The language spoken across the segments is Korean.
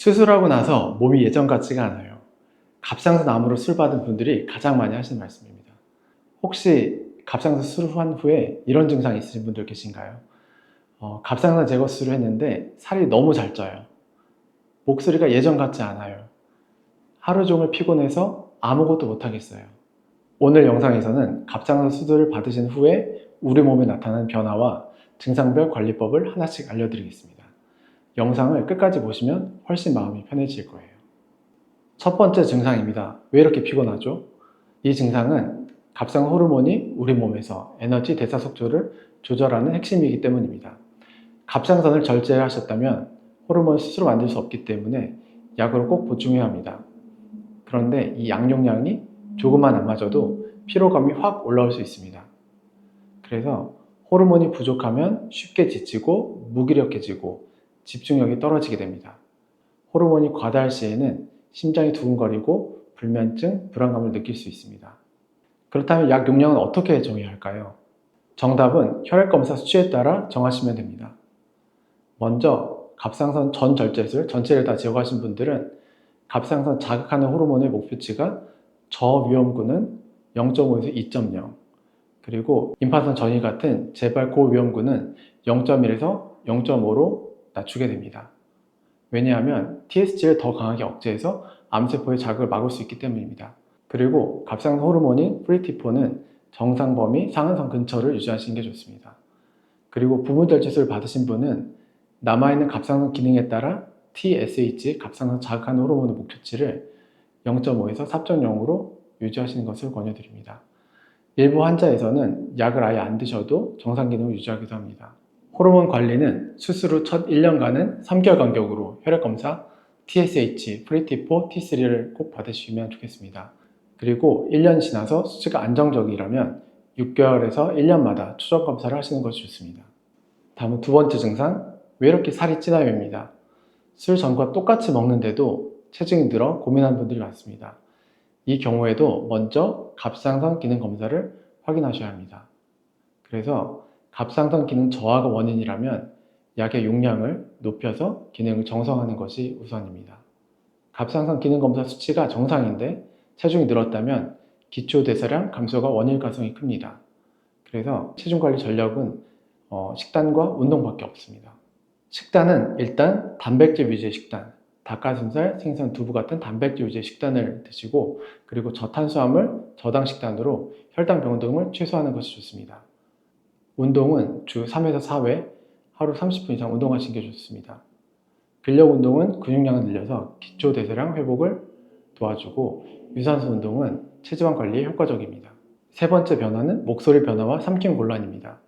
수술하고 나서 몸이 예전 같지가 않아요. 갑상선 암으로 수술받은 분들이 가장 많이 하시는 말씀입니다. 혹시 갑상선 수술한 후에 이런 증상이 있으신 분들 계신가요? 갑상선 제거 수술을 했는데 살이 너무 잘 쪄요. 목소리가 예전 같지 않아요. 하루 종일 피곤해서 아무것도 못하겠어요. 오늘 영상에서는 갑상선 수술을 받으신 후에 우리 몸에 나타나는 변화와 증상별 관리법을 하나씩 알려드리겠습니다. 영상을 끝까지 보시면 훨씬 마음이 편해질 거예요. 첫 번째 증상입니다. 왜 이렇게 피곤하죠? 이 증상은 갑상선 호르몬이 우리 몸에서 에너지 대사 속도를 조절하는 핵심이기 때문입니다. 갑상선을 절제하셨다면 호르몬 스스로 만들 수 없기 때문에 약으로 꼭 보충해야 합니다. 그런데 이 약용량이 조금만 안 맞아도 피로감이 확 올라올 수 있습니다. 그래서 호르몬이 부족하면 쉽게 지치고 무기력해지고 집중력이 떨어지게 됩니다. 호르몬이 과다할 시에는 심장이 두근거리고 불면증, 불안감을 느낄 수 있습니다. 그렇다면 약 용량은 어떻게 정해야 할까요? 정답은 혈액검사 수치에 따라 정하시면 됩니다. 먼저 갑상선 전 절제술 전체를 다 제거하신 분들은 갑상선 자극하는 호르몬의 목표치가 저위험군은 0.5에서 2.0, 그리고 임파선 전이 같은 재발 고위험군은 0.1에서 0.5로 낮추게 됩니다. 왜냐하면 TSG를 더 강하게 억제해서 암세포의 자극을 막을 수 있기 때문입니다. 그리고 갑상선 호르몬인 프리티포는 정상 범위 상한선 근처를 유지하시는 게 좋습니다. 그리고 부분절제술을 받으신 분은 남아있는 갑상선 기능에 따라 TSH, 갑상선 자극하는 호르몬의 목표치를 0.5에서 4.0으로 유지하시는 것을 권유드립니다. 일부 환자에서는 약을 아예 안 드셔도 정상 기능을 유지하기도 합니다. 호르몬 관리는 수술 후 첫 1년간은 3개월 간격으로 혈액검사, TSH, 프리티포, T3를 꼭 받으시면 좋겠습니다. 그리고 1년 지나서 수치가 안정적이라면 6개월에서 1년마다 추적 검사를 하시는 것이 좋습니다. 다음은 두 번째 증상, 왜 이렇게 살이 찌나요입니다. 술 전과 똑같이 먹는데도 체중이 늘어 고민하는 분들이 많습니다. 이 경우에도 먼저 갑상선 기능 검사를 확인하셔야 합니다. 그래서 갑상선 기능 저하가 원인이라면 약의 용량을 높여서 기능을 정상화하는 것이 우선입니다. 갑상선 기능 검사 수치가 정상인데 체중이 늘었다면 기초대사량 감소가 원인일 가능성이 큽니다. 그래서 체중관리 전략은 식단과 운동밖에 없습니다. 식단은 일단 단백질 위주의 식단, 닭가슴살, 생선, 두부 같은 단백질 위주의 식단을 드시고, 그리고 저탄수화물, 저당 식단으로 혈당 변동을 최소화하는 것이 좋습니다. 운동은 주 3에서 4회 하루 30분 이상 운동하시는 게 좋습니다. 근력 운동은 근육량을 늘려서 기초 대사량 회복을 도와주고, 유산소 운동은 체지방 관리에 효과적입니다. 세 번째 변화는 목소리 변화와 삼킴 곤란입니다.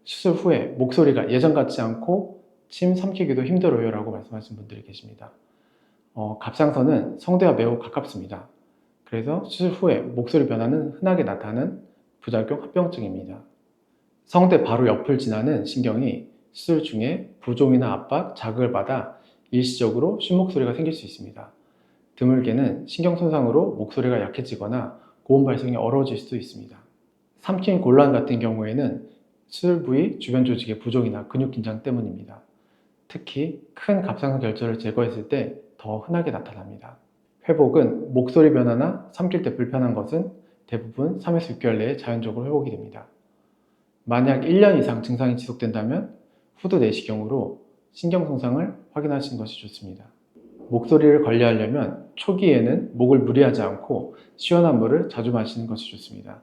수술 후에 목소리가 예전 같지 않고 침 삼키기도 힘들어요 라고 말씀하신 분들이 계십니다. 갑상선은 성대와 매우 가깝습니다. 그래서 수술 후에 목소리 변화는 흔하게 나타나는 부작용 합병증입니다. 성대 바로 옆을 지나는 신경이 수술 중에 부종이나 압박, 자극을 받아 일시적으로 쉰목소리가 생길 수 있습니다. 드물게는 신경 손상으로 목소리가 약해지거나 고음 발성이 어려워질 수도 있습니다. 삼킴 곤란 같은 경우에는 수술 부위 주변 조직의 부종이나 근육 긴장 때문입니다. 특히 큰 갑상선 결절을 제거했을 때 더 흔하게 나타납니다. 회복은 목소리 변화나 삼킬 때 불편한 것은 대부분 3에서 6개월 내에 자연적으로 회복이 됩니다. 만약 1년 이상 증상이 지속된다면 후두 내시경으로 신경 손상을 확인하시는 것이 좋습니다. 목소리를 관리하려면 초기에는 목을 무리하지 않고 시원한 물을 자주 마시는 것이 좋습니다.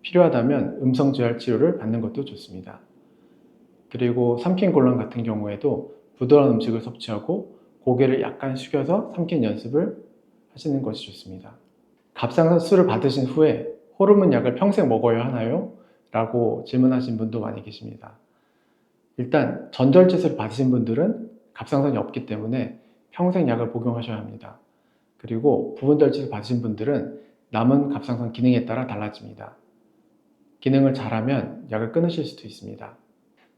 필요하다면 음성재활 치료를 받는 것도 좋습니다. 그리고 삼킨 곤란 같은 경우에도 부드러운 음식을 섭취하고 고개를 약간 숙여서 삼키는 연습을 하시는 것이 좋습니다. 갑상선 수술을 받으신 후에 호르몬 약을 평생 먹어야 하나요? 라고 질문하신 분도 많이 계십니다. 일단 전절제술을 받으신 분들은 갑상선이 없기 때문에 평생 약을 복용하셔야 합니다. 그리고 부분절제술 받으신 분들은 남은 갑상선 기능에 따라 달라집니다. 기능을 잘하면 약을 끊으실 수도 있습니다.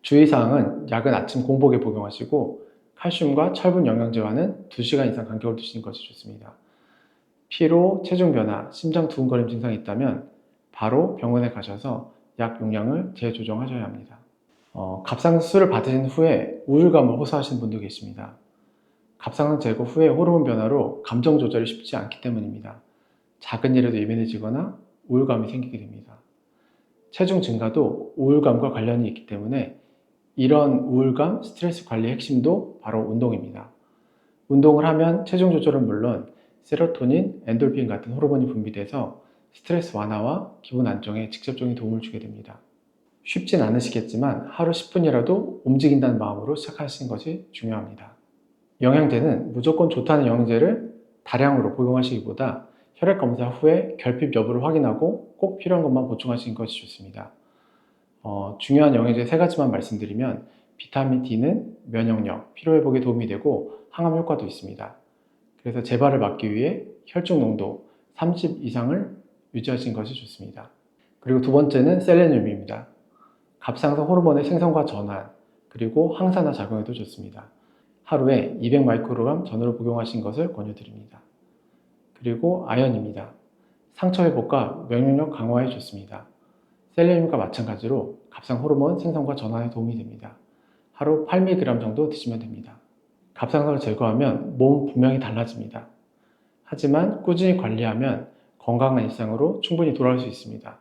주의사항은 약은 아침 공복에 복용하시고 칼슘과 철분 영양제와는 2시간 이상 간격을 두시는 것이 좋습니다. 피로, 체중 변화, 심장 두근거림 증상이 있다면 바로 병원에 가셔서 약 용량을 재조정하셔야 합니다. 갑상선 수술을 받으신 후에 우울감을 호소하시는 분도 계십니다. 갑상선 제거 후에 호르몬 변화로 감정 조절이 쉽지 않기 때문입니다. 작은 일에도 예민해지거나 우울감이 생기게 됩니다. 체중 증가도 우울감과 관련이 있기 때문에 이런 우울감, 스트레스 관리의 핵심도 바로 운동입니다. 운동을 하면 체중 조절은 물론 세로토닌, 엔돌핀 같은 호르몬이 분비돼서 스트레스 완화와 기분 안정에 직접적인 도움을 주게 됩니다. 쉽진 않으시겠지만 하루 10분이라도 움직인다는 마음으로 시작하시는 것이 중요합니다. 영양제는 무조건 좋다는 영양제를 다량으로 복용하시기보다 혈액 검사 후에 결핍 여부를 확인하고 꼭 필요한 것만 보충하시는 것이 좋습니다. 중요한 영양제 3가지만 말씀드리면 비타민 D는 면역력, 피로회복에 도움이 되고 항암 효과도 있습니다. 그래서 재발을 막기 위해 혈중 농도 30 이상을 유지하시는 것이 좋습니다. 그리고 두 번째는 셀레늄입니다. 갑상선 호르몬의 생성과 전환, 그리고 항산화 작용에도 좋습니다. 하루에 200마이크로그램 전후로 복용하신 것을 권유드립니다. 그리고 아연입니다. 상처 회복과 면역력 강화에 좋습니다. 셀레늄과 마찬가지로 갑상 호르몬 생성과 전환에 도움이 됩니다. 하루 8mg 정도 드시면 됩니다. 갑상선을 제거하면 몸 분명히 달라집니다. 하지만 꾸준히 관리하면 건강한 일상으로 충분히 돌아올 수 있습니다.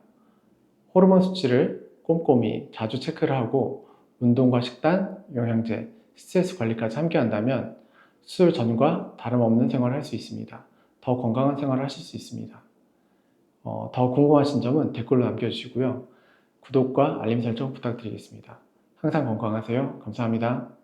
호르몬 수치를 꼼꼼히 자주 체크를 하고 운동과 식단, 영양제, 스트레스 관리까지 함께 한다면 수술 전과 다름없는 생활을 할 수 있습니다. 더 건강한 생활을 하실 수 있습니다. 더 궁금하신 점은 댓글로 남겨주시고요. 구독과 알림 설정 부탁드리겠습니다. 항상 건강하세요. 감사합니다.